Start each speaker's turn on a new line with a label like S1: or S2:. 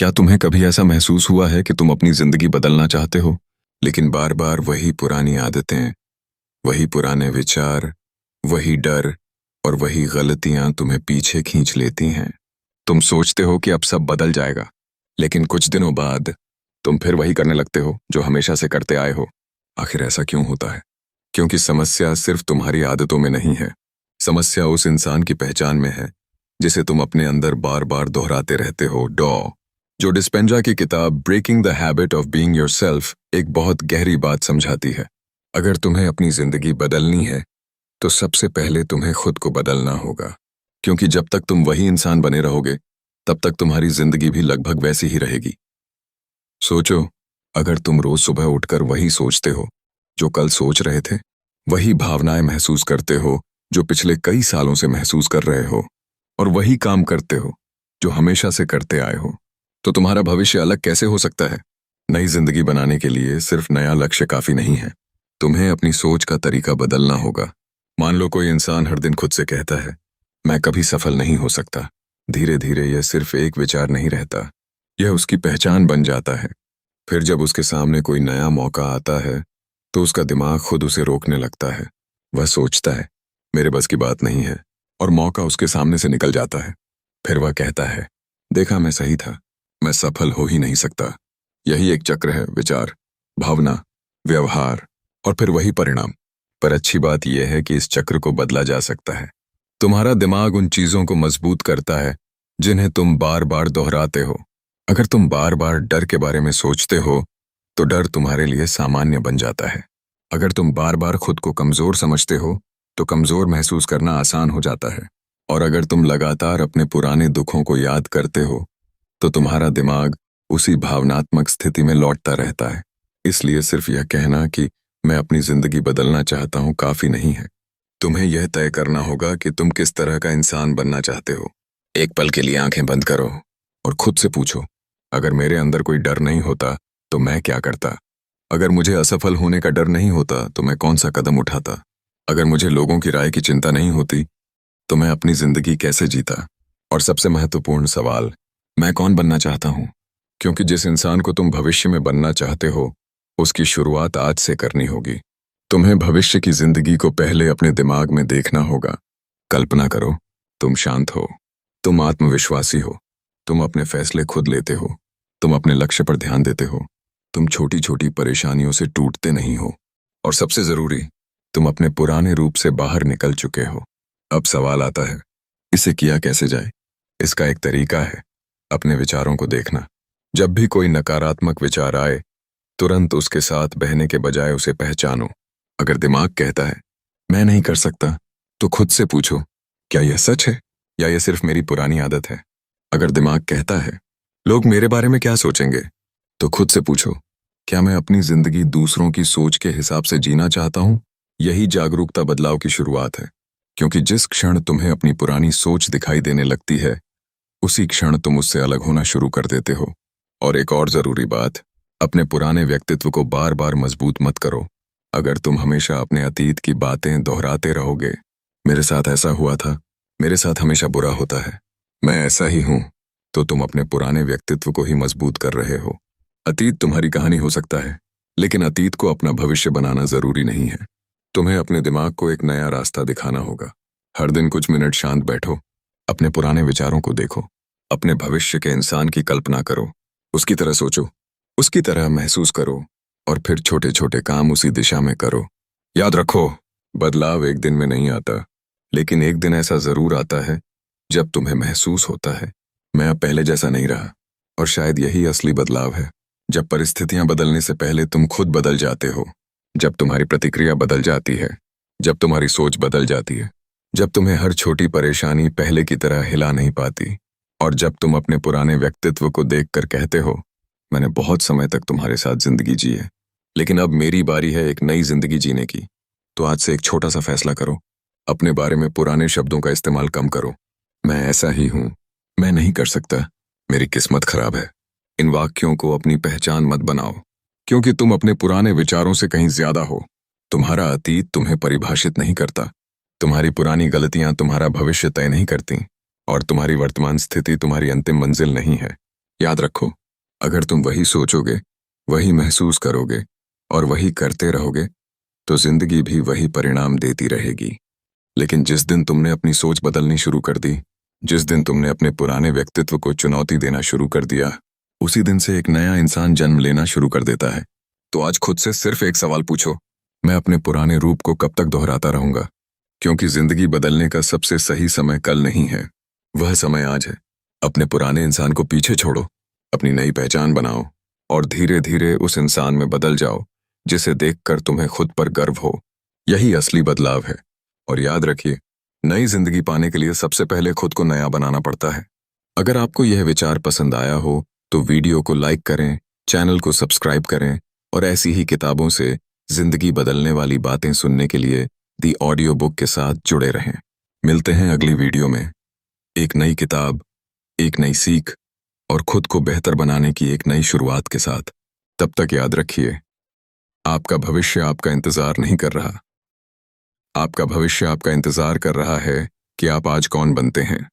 S1: क्या तुम्हें कभी ऐसा महसूस हुआ है कि तुम अपनी जिंदगी बदलना चाहते हो, लेकिन बार बार वही पुरानी आदतें, वही पुराने विचार, वही डर और वही गलतियां तुम्हें पीछे खींच लेती हैं? तुम सोचते हो कि अब सब बदल जाएगा, लेकिन कुछ दिनों बाद तुम फिर वही करने लगते हो जो हमेशा से करते आए हो। आखिर ऐसा क्यों होता है? क्योंकि समस्या सिर्फ तुम्हारी आदतों में नहीं है। समस्या उस इंसान की पहचान में है जिसे तुम अपने अंदर बार बार दोहराते रहते हो। जो डिस्पेंजा की किताब breaking the habit of being yourself एक बहुत गहरी बात समझाती है। अगर तुम्हें अपनी जिंदगी बदलनी है तो सबसे पहले तुम्हें खुद को बदलना होगा, क्योंकि जब तक तुम वही इंसान बने रहोगे तब तक तुम्हारी जिंदगी भी लगभग वैसी ही रहेगी। सोचो, अगर तुम रोज सुबह उठकर वही सोचते हो जो कल सोच रहे थे, वही भावनाएं महसूस करते हो जो पिछले कई सालों से महसूस कर रहे हो, और वही काम करते हो जो हमेशा से करते आए हो, तो तुम्हारा भविष्य अलग कैसे हो सकता है? नई जिंदगी बनाने के लिए सिर्फ नया लक्ष्य काफी नहीं है, तुम्हें अपनी सोच का तरीका बदलना होगा। मान लो कोई इंसान हर दिन खुद से कहता है, मैं कभी सफल नहीं हो सकता। धीरे धीरे यह सिर्फ एक विचार नहीं रहता, यह उसकी पहचान बन जाता है। फिर जब उसके सामने कोई नया मौका आता है तो उसका दिमाग खुद उसे रोकने लगता है। वह सोचता है, मेरे बस की बात नहीं है, और मौका उसके सामने से निकल जाता है। फिर वह कहता है, देखा, मैं सही था, मैं सफल हो ही नहीं सकता। यही एक चक्र है, विचार, भावना, व्यवहार और फिर वही परिणाम। पर अच्छी बात यह है कि इस चक्र को बदला जा सकता है। तुम्हारा दिमाग उन चीजों को मजबूत करता है जिन्हें तुम बार बार दोहराते हो। अगर तुम बार बार डर के बारे में सोचते हो तो डर तुम्हारे लिए सामान्य बन जाता है। अगर तुम बार बार खुद को कमजोर समझते हो तो कमजोर महसूस करना आसान हो जाता है। और अगर तुम लगातार अपने पुराने दुखों को याद करते हो तो तुम्हारा दिमाग उसी भावनात्मक स्थिति में लौटता रहता है। इसलिए सिर्फ यह कहना कि मैं अपनी जिंदगी बदलना चाहता हूं काफी नहीं है। तुम्हें यह तय करना होगा कि तुम किस तरह का इंसान बनना चाहते हो। एक पल के लिए आंखें बंद करो और खुद से पूछो, अगर मेरे अंदर कोई डर नहीं होता तो मैं क्या करता? अगर मुझे असफल होने का डर नहीं होता तो मैं कौन सा कदम उठाता? अगर मुझे लोगों की राय की चिंता नहीं होती तो मैं अपनी जिंदगी कैसे जीता? और सबसे महत्वपूर्ण सवाल, मैं कौन बनना चाहता हूं? क्योंकि जिस इंसान को तुम भविष्य में बनना चाहते हो उसकी शुरुआत आज से करनी होगी। तुम्हें भविष्य की जिंदगी को पहले अपने दिमाग में देखना होगा। कल्पना करो, तुम शांत हो, तुम आत्मविश्वासी हो, तुम अपने फैसले खुद लेते हो, तुम अपने लक्ष्य पर ध्यान देते हो, तुम छोटी छोटी परेशानियों से टूटते नहीं हो, और सबसे जरूरी, तुम अपने पुराने रूप से बाहर निकल चुके हो। अब सवाल आता है, इसे किया कैसे जाए? इसका एक तरीका है, अपने विचारों को देखना। जब भी कोई नकारात्मक विचार आए तुरंत उसके साथ बहने के बजाय उसे पहचानो। अगर दिमाग कहता है मैं नहीं कर सकता, तो खुद से पूछो, क्या यह सच है या यह सिर्फ मेरी पुरानी आदत है? अगर दिमाग कहता है लोग मेरे बारे में क्या सोचेंगे, तो खुद से पूछो, क्या मैं अपनी जिंदगी दूसरों की सोच के हिसाब से जीना चाहता हूं? यही जागरूकता बदलाव की शुरुआत है, क्योंकि जिस क्षण तुम्हें अपनी पुरानी सोच दिखाई देने लगती है उसी क्षण तुम उससे अलग होना शुरू कर देते हो। और एक और जरूरी बात, अपने पुराने व्यक्तित्व को बार बार मजबूत मत करो। अगर तुम हमेशा अपने अतीत की बातें दोहराते रहोगे, मेरे साथ ऐसा हुआ था, मेरे साथ हमेशा बुरा होता है, मैं ऐसा ही हूं, तो तुम अपने पुराने व्यक्तित्व को ही मजबूत कर रहे हो। अतीत तुम्हारी कहानी हो सकता है, लेकिन अतीत को अपना भविष्य बनाना जरूरी नहीं है। तुम्हें अपने दिमाग को एक नया रास्ता दिखाना होगा। हर दिन कुछ मिनट शांत बैठो, अपने पुराने विचारों को देखो, अपने भविष्य के इंसान की कल्पना करो, उसकी तरह सोचो, उसकी तरह महसूस करो, और फिर छोटे छोटे काम उसी दिशा में करो। याद रखो, बदलाव एक दिन में नहीं आता, लेकिन एक दिन ऐसा जरूर आता है जब तुम्हें महसूस होता है, मैं अब पहले जैसा नहीं रहा। और शायद यही असली बदलाव है, जब परिस्थितियां बदलने से पहले तुम खुद बदल जाते हो, जब तुम्हारी प्रतिक्रिया बदल जाती है, जब तुम्हारी सोच बदल जाती है, जब तुम्हें हर छोटी परेशानी पहले की तरह हिला नहीं पाती, और जब तुम अपने पुराने व्यक्तित्व को देखकर कहते हो, मैंने बहुत समय तक तुम्हारे साथ जिंदगी जी है, लेकिन अब मेरी बारी है एक नई जिंदगी जीने की। तो आज से एक छोटा सा फैसला करो, अपने बारे में पुराने शब्दों का इस्तेमाल कम करो। मैं ऐसा ही हूं, मैं नहीं कर सकता, मेरी किस्मत खराब है। इन वाक्यों को अपनी पहचान मत बनाओ, क्योंकि तुम अपने पुराने विचारों से कहीं ज्यादा हो। तुम्हारा अतीत तुम्हें परिभाषित नहीं करता, तुम्हारी पुरानी गलतियां तुम्हारा भविष्य तय नहीं करती, और तुम्हारी वर्तमान स्थिति तुम्हारी अंतिम मंजिल नहीं है। याद रखो, अगर तुम वही सोचोगे, वही महसूस करोगे और वही करते रहोगे, तो जिंदगी भी वही परिणाम देती रहेगी। लेकिन जिस दिन तुमने अपनी सोच बदलनी शुरू कर दी, जिस दिन तुमने अपने पुराने व्यक्तित्व को चुनौती देना शुरू कर दिया, उसी दिन से एक नया इंसान जन्म लेना शुरू कर देता है। तो आज खुद से सिर्फ एक सवाल पूछो, मैं अपने पुराने रूप को कब तक दोहराता रहूंगा? क्योंकि जिंदगी बदलने का सबसे सही समय कल नहीं है, वह समय आज है। अपने पुराने इंसान को पीछे छोड़ो, अपनी नई पहचान बनाओ और धीरे धीरे उस इंसान में बदल जाओ जिसे देखकर तुम्हें खुद पर गर्व हो। यही असली बदलाव है। और याद रखिए, नई जिंदगी पाने के लिए सबसे पहले खुद को नया बनाना पड़ता है। अगर आपको यह विचार पसंद आया हो तो वीडियो को लाइक करें, चैनल को सब्सक्राइब करें और ऐसी ही किताबों से जिंदगी बदलने वाली बातें सुनने के लिए दी ऑडियो बुक के साथ जुड़े रहें। मिलते हैं अगली वीडियो में, एक नई किताब, एक नई सीख और खुद को बेहतर बनाने की एक नई शुरुआत के साथ। तब तक याद रखिए, आपका भविष्य आपका इंतजार नहीं कर रहा। आपका भविष्य आपका इंतजार कर रहा है कि आप आज कौन बनते हैं।